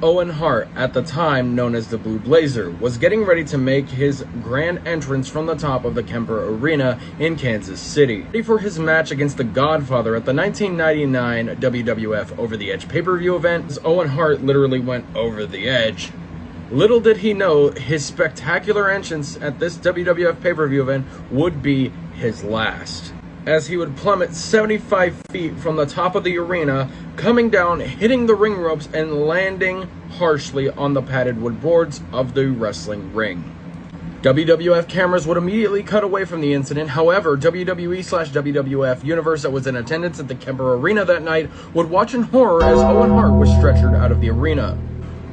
Owen Hart, at the time known as the Blue Blazer, was getting ready to make his grand entrance from the top of the Kemper Arena in Kansas City, ready for his match against the Godfather at the 1999 WWF Over the Edge pay-per-view event. As Owen Hart literally went over the edge. Little did he know his spectacular entrance at this WWF pay-per-view event would be his last, as he would plummet 75 feet from the top of the arena, coming down, hitting the ring ropes, and landing harshly on the padded wood boards of the wrestling ring. WWF cameras would immediately cut away from the incident. However, WWE/WWF Universe that was in attendance at the Kemper Arena that night would watch in horror as Owen Hart was stretchered out of the arena.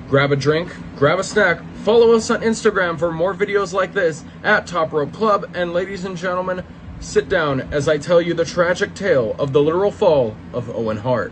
Grab a drink, grab a snack, follow us on Instagram for more videos like this at Top Rope Club, and ladies and gentlemen, sit down as I tell you the tragic tale of the literal fall of Owen Hart.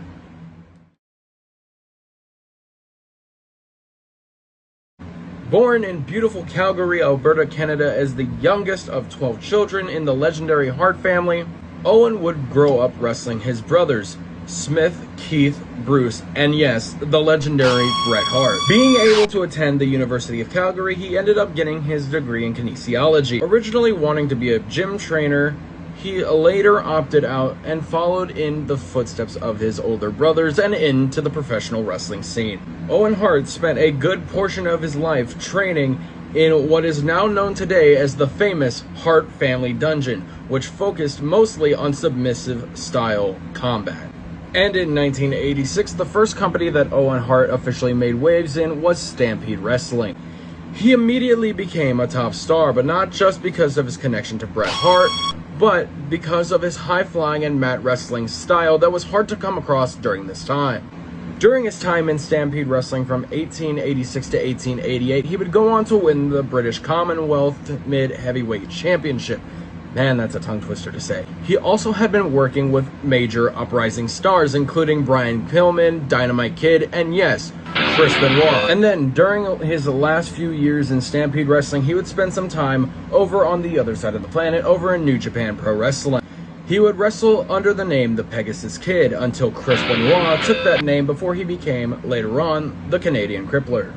Born in beautiful Calgary, Alberta, Canada, as the youngest of 12 children in the legendary Hart family, Owen would grow up wrestling his brothers, Smith, Keith, Bruce, and yes, the legendary Bret Hart. Being able to attend the University of Calgary, he ended up getting his degree in kinesiology. Originally wanting to be a gym trainer, he later opted out and followed in the footsteps of his older brothers and into the professional wrestling scene. Owen Hart spent a good portion of his life training in what is now known today as the famous Hart Family Dungeon, which focused mostly on submissive style combat. And in 1986, the first company that Owen Hart officially made waves in was Stampede Wrestling. He immediately became a top star, but not just because of his connection to Bret Hart, but because of his high-flying and mat wrestling style that was hard to come across during this time. During his time in Stampede Wrestling from 1886 to 1888, he would go on to win the British Commonwealth Mid-Heavyweight Championship. Man, that's a tongue twister to say. He also had been working with major uprising stars, including Brian Pillman, Dynamite Kid, and yes, Chris Benoit. And then, during his last few years in Stampede Wrestling, he would spend some time over on the other side of the planet, over in New Japan Pro Wrestling. He would wrestle under the name the Pegasus Kid until Chris Benoit took that name before he became, later on, the Canadian Crippler.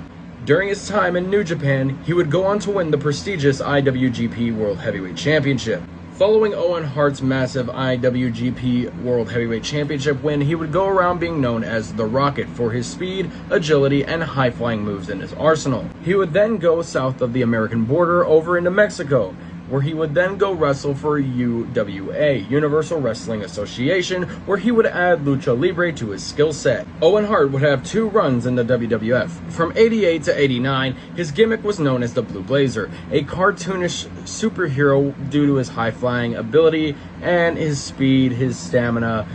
During his time in New Japan, he would go on to win the prestigious IWGP World Heavyweight Championship. Following Owen Hart's massive IWGP World Heavyweight Championship win, he would go around being known as the Rocket for his speed, agility, and high-flying moves in his arsenal. He would then go south of the American border over into Mexico, where he would then go wrestle for UWA, Universal Wrestling Association, where he would add Lucha Libre to his skill set. Owen Hart would have two runs in the WWF. From 88 to 89, his gimmick was known as the Blue Blazer, a cartoonish superhero due to his high-flying ability and his speed, his stamina,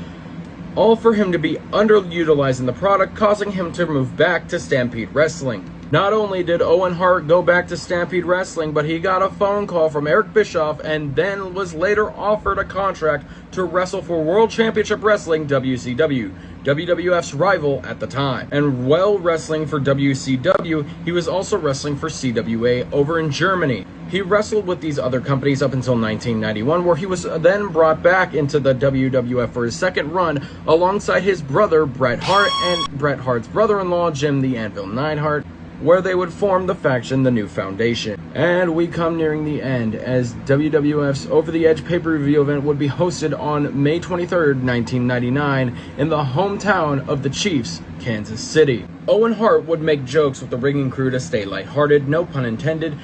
all for him to be underutilized in the product, causing him to move back to Stampede Wrestling. Not only did Owen Hart go back to Stampede Wrestling, but he got a phone call from Eric Bischoff and then was later offered a contract to wrestle for World Championship Wrestling, WCW, WWF's rival at the time. And while wrestling for WCW, he was also wrestling for CWA over in Germany. He wrestled with these other companies up until 1991, where he was then brought back into the WWF for his second run alongside his brother Bret Hart and Bret Hart's brother-in-law Jim the Anvil Neidhart, where they would form the faction, the New Foundation. And we come nearing the end, as WWF's Over the Edge pay-per-view event would be hosted on May 23rd, 1999, in the hometown of the Chiefs, Kansas City. Owen Hart would make jokes with the rigging crew to stay lighthearted, no pun intended,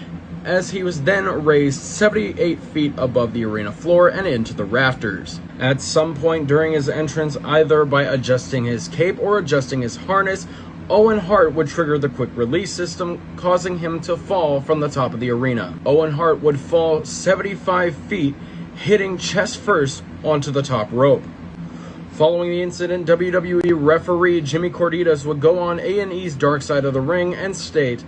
as he was then raised 78 feet above the arena floor and into the rafters. At some point during his entrance, either by adjusting his cape or adjusting his harness, Owen Hart would trigger the quick release system, causing him to fall from the top of the arena. Owen Hart would fall 75 feet, hitting chest first onto the top rope. Following the incident, WWE referee Jimmy Cordetas would go on A&E's Dark Side of the Ring and state,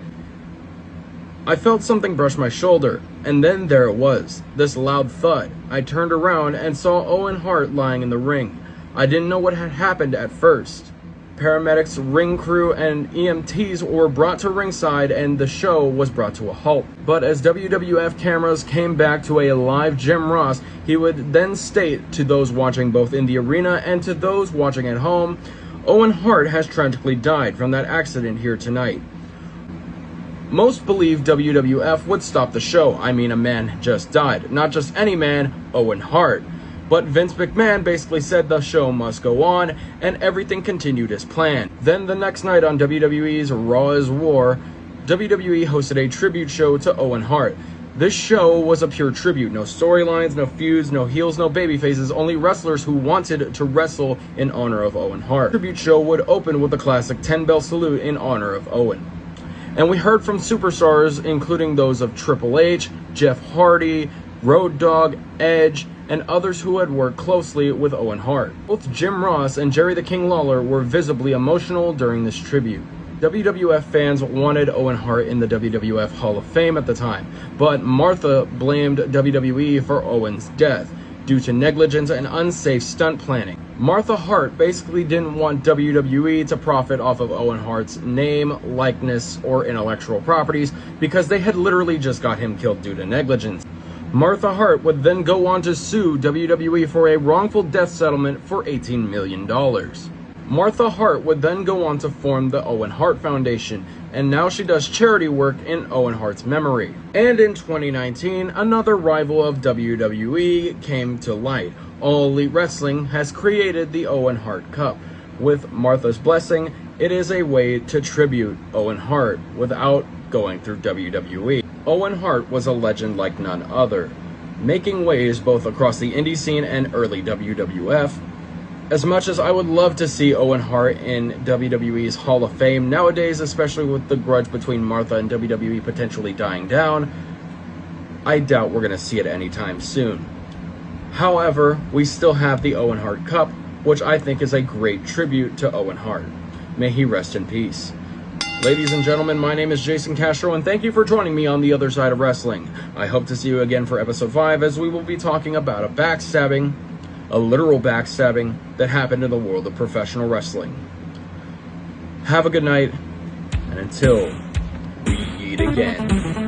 "I felt something brush my shoulder, and then there it was, this loud thud. I turned around and saw Owen Hart lying in the ring. I didn't know what had happened at first." Paramedics, ring crew, and EMTs were brought to ringside and the show was brought to a halt. But as WWF cameras came back to a live Jim Ross, he would then state to those watching both in the arena and to those watching at home, Owen Hart has tragically died from that accident here tonight. Most believe WWF would stop the show. I mean, a man just died. Not just any man, Owen Hart. But Vince McMahon basically said the show must go on, and everything continued as planned. Then the next night on WWE's Raw is War, WWE hosted a tribute show to Owen Hart. This show was a pure tribute. No storylines, no feuds, no heels, no babyfaces, only wrestlers who wanted to wrestle in honor of Owen Hart. The tribute show would open with a classic 10-bell salute in honor of Owen. And we heard from superstars including those of Triple H, Jeff Hardy, Road Dogg, Edge, and others who had worked closely with Owen Hart. Both Jim Ross and Jerry the King Lawler were visibly emotional during this tribute. WWF fans wanted Owen Hart in the WWF Hall of Fame at the time, but Martha blamed WWE for Owen's death due to negligence and unsafe stunt planning. Martha Hart basically didn't want WWE to profit off of Owen Hart's name, likeness, or intellectual properties because they had literally just got him killed due to negligence. Martha Hart would then go on to sue WWE for a wrongful death settlement for $18 million. Martha Hart would then go on to form the Owen Hart Foundation, and now she does charity work in Owen Hart's memory. And in 2019, another rival of WWE came to light. All Elite Wrestling has created the Owen Hart Cup. With Martha's blessing, it is a way to tribute Owen Hart without going through WWE. Owen Hart was a legend like none other, making waves both across the indie scene and early WWF. As much as I would love to see Owen Hart in WWE's Hall of Fame nowadays, especially with the grudge between Martha and WWE potentially dying down, I doubt we're going to see it anytime soon. However, we still have the Owen Hart Cup, which I think is a great tribute to Owen Hart. May he rest in peace. Ladies and gentlemen, my name is Jason Castro, and thank you for joining me on the other side of wrestling. I hope to see you again for episode 5, as we will be talking about a literal backstabbing that happened in the world of professional wrestling. Have a good night, and until we meet again.